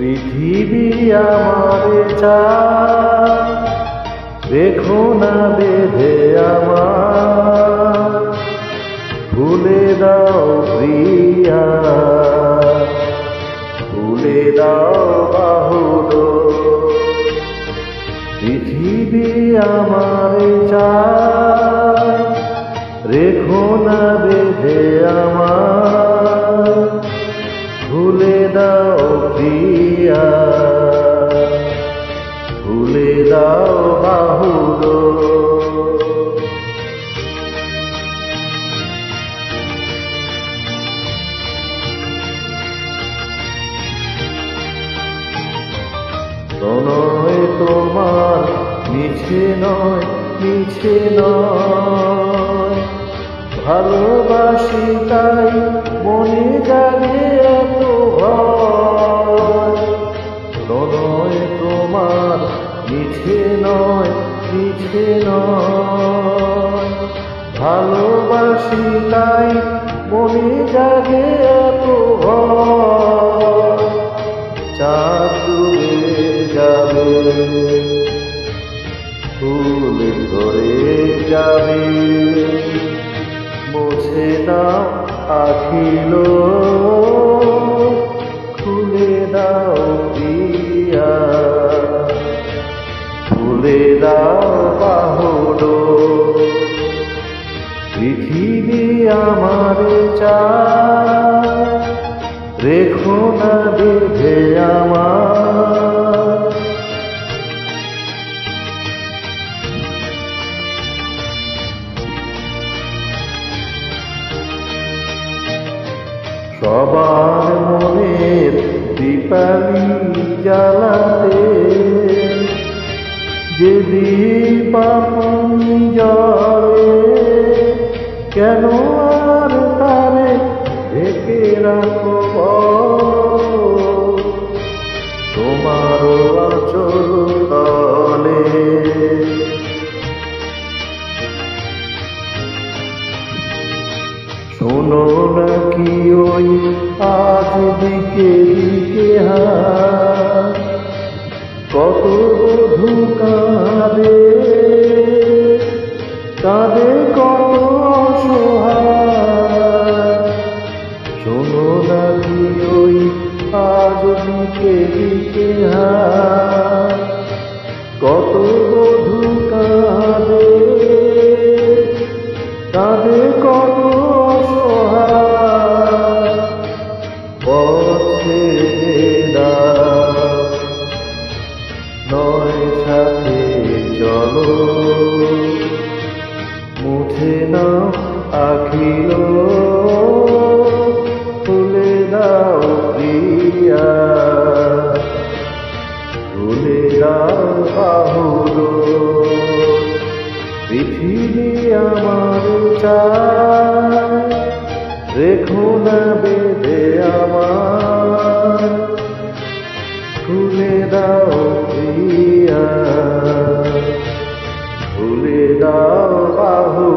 পৃথিবী আমারে চায়, রেখো না বেঁধে আমার, ভুলে দাও প্রিয়া, ভুলে দাও বাহুলো। পৃথিবী আমারে চায়, রেখো না বেঁধে আমার, ভুলে দাও প্রিয়া, ভুলে দাও বাহুলো। প্রণয় তোমার মিছে নয়, মিছে নয়, ভালোবাসি তাই মনে জাগে এত ভয়। প্রণয় তোমার মিছে নয়, মিছে নয়, ভালোবাসি তাই মনে জাগে এত ভয়। চাঁদ ডুবে যাবে, ফুল ঝরে যাবে, মুছে দাও আখিলো, খুলে দাও প্রিয়া, খুলে দাও বাহুলো। পৃথিবী আমারে চায়, রেখো না বেঁধে আমার। সবার মনের দীপালি জ্বালাতে, যে দীপ আপনি জ্বলে, কেন আর তারে ঢেকে রাখো তোমারও আঁচল তলে। শোনো নাকি ওই আজ দিকে দিকে হাত, কত বধূ কাঁদে, কাঁদে কত অসহায়। শোনো নাকি ওই আজ দিকে দিকে হাত, কত বধূ কাঁদে, কাঁদে কত অসহায়। পথে নয় সাথে চলো, মুছে নাও আখিলো, খুলে দাও প্রিয়া, খুলে দাও বাহুলো। পৃথিবী আমার চায়, রেখো না বেঁধে আমার, খুলে দাও প্রিয়া, খুলে দাও বাহুলো।